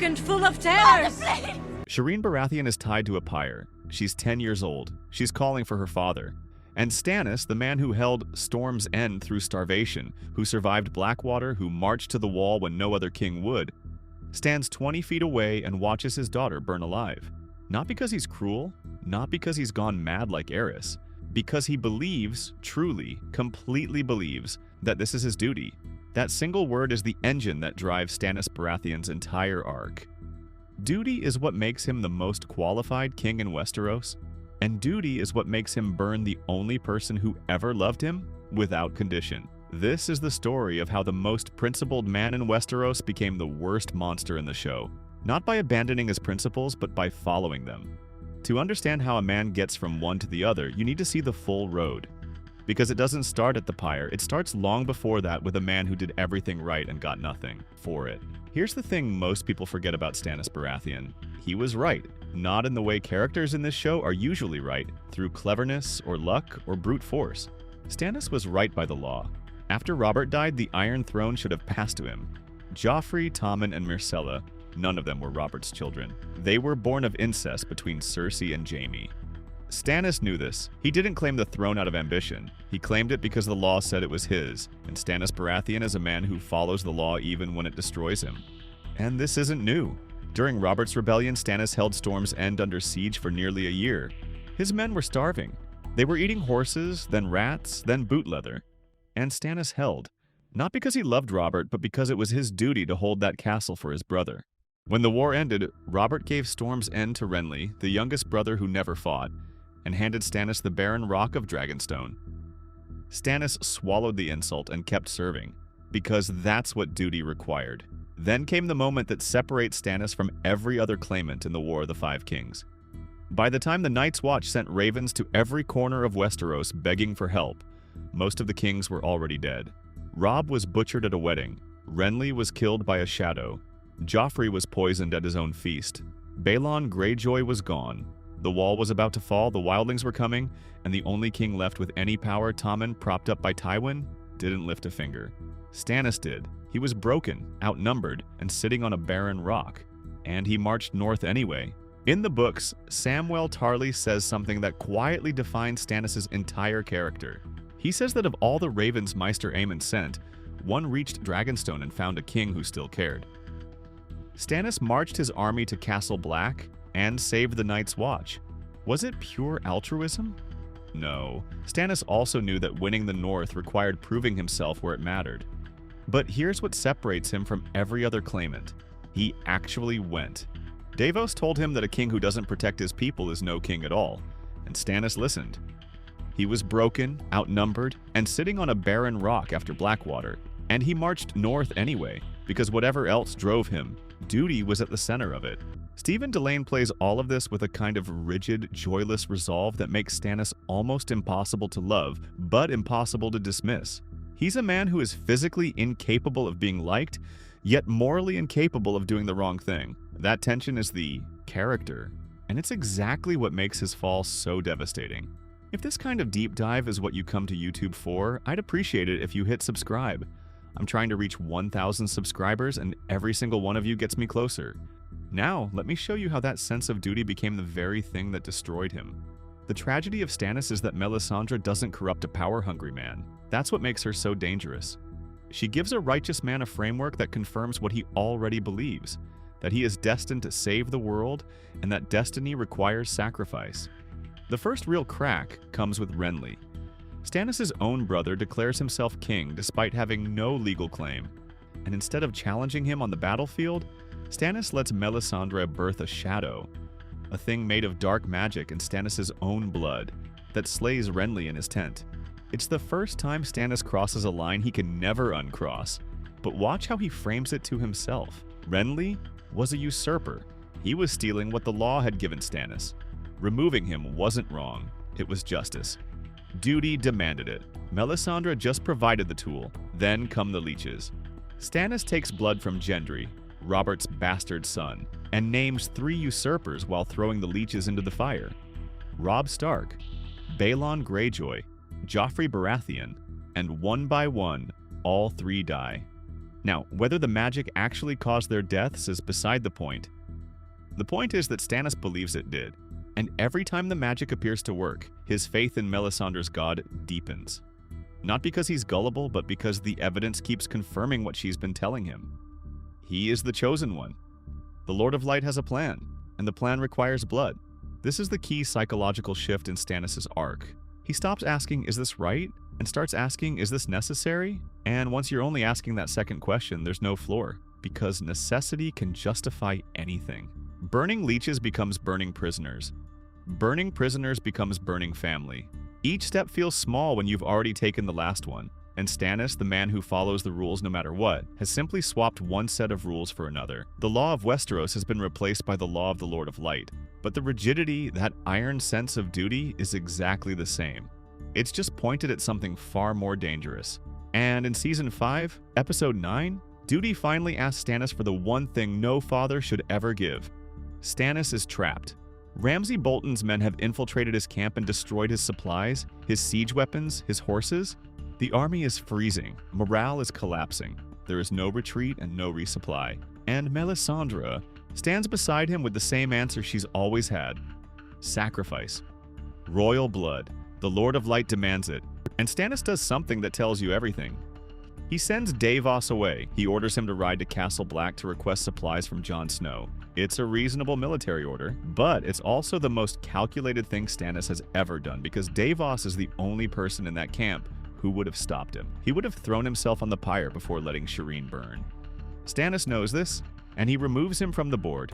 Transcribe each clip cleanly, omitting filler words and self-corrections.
dark and full of terrors. Shireen Baratheon is tied to a pyre. She's 10 years old. She's calling for her father. And Stannis, the man who held Storm's End through starvation, who survived Blackwater, who marched to the wall when no other king would, stands 20 feet away and watches his daughter burn alive. Not because he's cruel, not because he's gone mad like Aerys, because he believes, truly, completely believes, that this is his duty. That single word is the engine that drives Stannis Baratheon's entire arc. Duty is what makes him the most qualified king in Westeros, and duty is what makes him burn the only person who ever loved him without condition. This is the story of how the most principled man in Westeros became the worst monster in the show, not by abandoning his principles, but by following them. To understand how a man gets from one to the other, you need to see the full road. Because it doesn't start at the pyre, it starts long before that with a man who did everything right and got nothing for it. Here's the thing most people forget about Stannis Baratheon. He was right, not in the way characters in this show are usually right, through cleverness or luck or brute force. Stannis was right by the law. After Robert died, the Iron Throne should have passed to him. Joffrey, Tommen, and Myrcella, none of them were Robert's children. They were born of incest between Cersei and Jaime. Stannis knew this. He didn't claim the throne out of ambition. He claimed it because the law said it was his, and Stannis Baratheon is a man who follows the law even when it destroys him. And this isn't new. During Robert's rebellion, Stannis held Storm's End under siege for nearly a year. His men were starving. They were eating horses, then rats, then boot leather. And Stannis held. Not because he loved Robert, but because it was his duty to hold that castle for his brother. When the war ended, Robert gave Storm's End to Renly, the youngest brother who never fought, and handed Stannis the barren rock of Dragonstone. Stannis swallowed the insult and kept serving, because that's what duty required. Then came the moment that separates Stannis from every other claimant in the War of the Five Kings. By the time the Night's Watch sent ravens to every corner of Westeros begging for help, most of the kings were already dead. Robb was butchered at a wedding, Renly was killed by a shadow, Joffrey was poisoned at his own feast, Balon Greyjoy was gone, the wall was about to fall, the wildlings were coming, and the only king left with any power, Tommen, propped up by Tywin, didn't lift a finger. Stannis did. He was broken, outnumbered, and sitting on a barren rock. And he marched north anyway. In the books, Samwell Tarly says something that quietly defines Stannis' entire character. He says that of all the ravens Maester Aemon sent, one reached Dragonstone and found a king who still cared. Stannis marched his army to Castle Black and saved the Night's Watch. Was it pure altruism? No. Stannis also knew that winning the North required proving himself where it mattered. But here's what separates him from every other claimant. He actually went. Davos told him that a king who doesn't protect his people is no king at all, and Stannis listened. He was broken, outnumbered, and sitting on a barren rock after Blackwater, and he marched north anyway, because whatever else drove him, duty was at the center of it. Stephen Delane plays all of this with a kind of rigid, joyless resolve that makes Stannis almost impossible to love, but impossible to dismiss. He's a man who is physically incapable of being liked, yet morally incapable of doing the wrong thing. That tension is the character, and it's exactly what makes his fall so devastating. If this kind of deep dive is what you come to YouTube for, I'd appreciate it if you hit subscribe. I'm trying to reach 1,000 subscribers, and every single one of you gets me closer. Now, let me show you how that sense of duty became the very thing that destroyed him. The tragedy of Stannis is that Melisandre doesn't corrupt a power-hungry man. That's what makes her so dangerous. She gives a righteous man a framework that confirms what he already believes, that he is destined to save the world, and that destiny requires sacrifice. The first real crack comes with Renly. Stannis' own brother declares himself king despite having no legal claim, and instead of challenging him on the battlefield, Stannis lets Melisandre birth a shadow, a thing made of dark magic and Stannis' own blood, that slays Renly in his tent. It's the first time Stannis crosses a line he can never uncross, but watch how he frames it to himself. Renly was a usurper. He was stealing what the law had given Stannis. Removing him wasn't wrong, it was justice. Duty demanded it. Melisandre just provided the tool, then come the leeches. Stannis takes blood from Gendry, Robert's bastard son, and names 3 usurpers while throwing the leeches into the fire. Robb Stark, Balon Greyjoy, Joffrey Baratheon, and one by one, all 3 die. Now, whether the magic actually caused their deaths is beside the point. The point is that Stannis believes it did, and every time the magic appears to work, his faith in Melisandre's god deepens. Not because he's gullible, but because the evidence keeps confirming what she's been telling him. He is the chosen one. The Lord of Light has a plan, and the plan requires blood. This is the key psychological shift in Stannis' arc. He stops asking, "Is this right?" and starts asking, "Is this necessary?" And once you're only asking that second question, there's no floor, because necessity can justify anything. Burning leeches becomes burning prisoners. Burning prisoners becomes burning family. Each step feels small when you've already taken the last one, and Stannis, the man who follows the rules no matter what, has simply swapped one set of rules for another. The law of Westeros has been replaced by the law of the Lord of Light, but the rigidity, that iron sense of duty, is exactly the same. It's just pointed at something far more dangerous. And in Season 5, Episode 9, duty finally asks Stannis for the one thing no father should ever give. Stannis is trapped. Ramsay Bolton's men have infiltrated his camp and destroyed his supplies, his siege weapons, his horses. The army is freezing. Morale is collapsing. There is no retreat and no resupply. And Melisandre stands beside him with the same answer she's always had. Sacrifice. Royal blood. The Lord of Light demands it. And Stannis does something that tells you everything. He sends Davos away. He orders him to ride to Castle Black to request supplies from Jon Snow. It's a reasonable military order, but it's also the most calculated thing Stannis has ever done, because Davos is the only person in that camp who would have stopped him. He would have thrown himself on the pyre before letting Shireen burn. Stannis knows this, and he removes him from the board.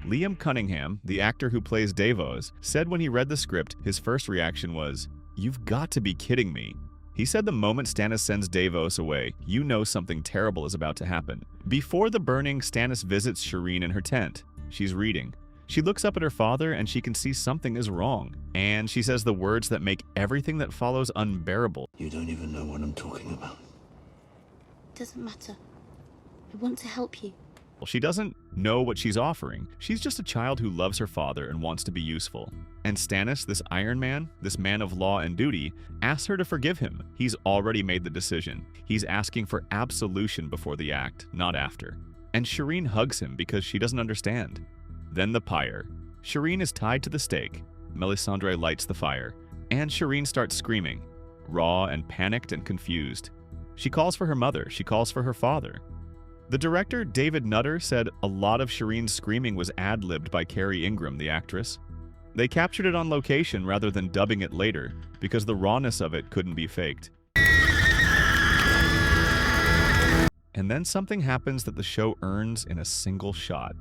Liam Cunningham, the actor who plays Davos, said when he read the script, his first reaction was, "You've got to be kidding me." He said the moment Stannis sends Davos away, you know something terrible is about to happen. Before the burning, Stannis visits Shireen in her tent. She's reading. She looks up at her father and she can see something is wrong. And she says the words that make everything that follows unbearable. You don't even know what I'm talking about. It doesn't matter. I want to help you. She doesn't know what she's offering. She's just a child who loves her father and wants to be useful. And Stannis, this Iron Man, this man of law and duty, asks her to forgive him. He's already made the decision. He's asking for absolution before the act, not after. And Shireen hugs him because she doesn't understand. Then the pyre. Shireen is tied to the stake. Melisandre lights the fire. And Shireen starts screaming, raw and panicked and confused. She calls for her mother. She calls for her father. The director, David Nutter, said a lot of Shireen's screaming was ad-libbed by Carrie Ingram, the actress. They captured it on location rather than dubbing it later, because the rawness of it couldn't be faked. And then something happens that the show earns in a single shot.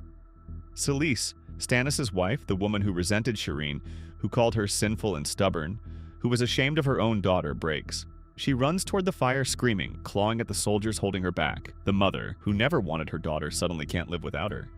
Selyse, Stannis' wife, the woman who resented Shireen, who called her sinful and stubborn, who was ashamed of her own daughter, breaks. She runs toward the fire screaming, clawing at the soldiers holding her back. The mother, who never wanted her daughter, suddenly can't live without her.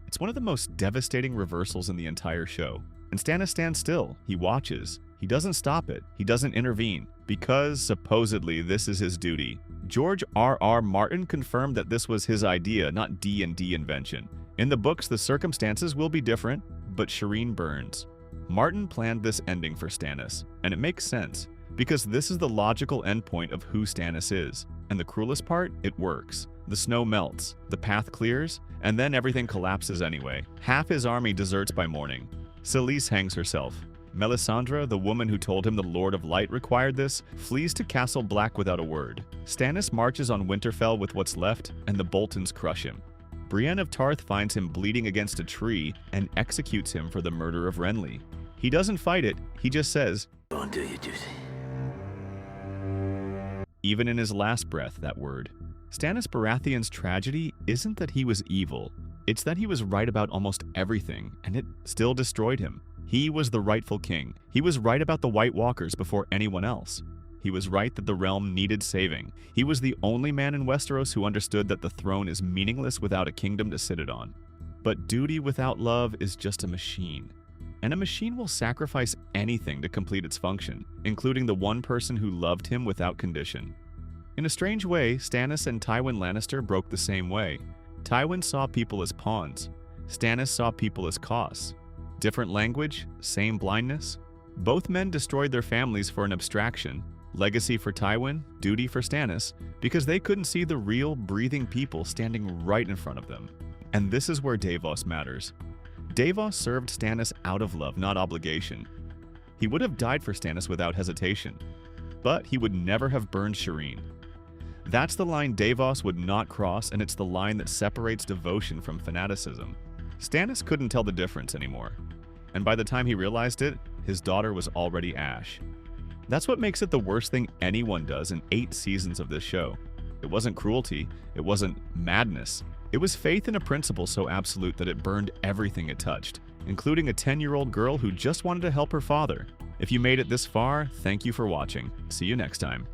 It's one of the most devastating reversals in the entire show. And Stannis stands still. He watches. He doesn't stop it. He doesn't intervene. Because, supposedly, this is his duty. George R.R. Martin confirmed that this was his idea, not D&D invention. In the books, the circumstances will be different, but Shireen burns. Martin planned this ending for Stannis, and it makes sense. Because this is the logical endpoint of who Stannis is. And the cruelest part, it works. The snow melts, the path clears, and then everything collapses anyway. Half his army deserts by morning. Selyse hangs herself. Melisandre, the woman who told him the Lord of Light required this, flees to Castle Black without a word. Stannis marches on Winterfell with what's left, and the Boltons crush him. Brienne of Tarth finds him bleeding against a tree and executes him for the murder of Renly. He doesn't fight it, he just says, Go and do your duty. Even in his last breath, that word. Stannis Baratheon's tragedy isn't that he was evil. It's that he was right about almost everything, and it still destroyed him. He was the rightful king. He was right about the White Walkers before anyone else. He was right that the realm needed saving. He was the only man in Westeros who understood that the throne is meaningless without a kingdom to sit it on. But duty without love is just a machine. And a machine will sacrifice anything to complete its function, including the one person who loved him without condition. In a strange way, Stannis and Tywin Lannister broke the same way. Tywin saw people as pawns. Stannis saw people as costs. Different language, same blindness. Both men destroyed their families for an abstraction, Legacy for Tywin, duty for Stannis, because they couldn't see the real, breathing people standing right in front of them. And this is where Davos matters. Davos served Stannis out of love, not obligation. He would have died for Stannis without hesitation, but he would never have burned Shireen. That's the line Davos would not cross, and it's the line that separates devotion from fanaticism. Stannis couldn't tell the difference anymore, and by the time he realized it, his daughter was already ash. That's what makes it the worst thing anyone does in 8 seasons of this show. It wasn't cruelty, it wasn't madness. It was faith in a principle so absolute that it burned everything it touched, including a 10-year-old girl who just wanted to help her father. If you made it this far, thank you for watching. See you next time.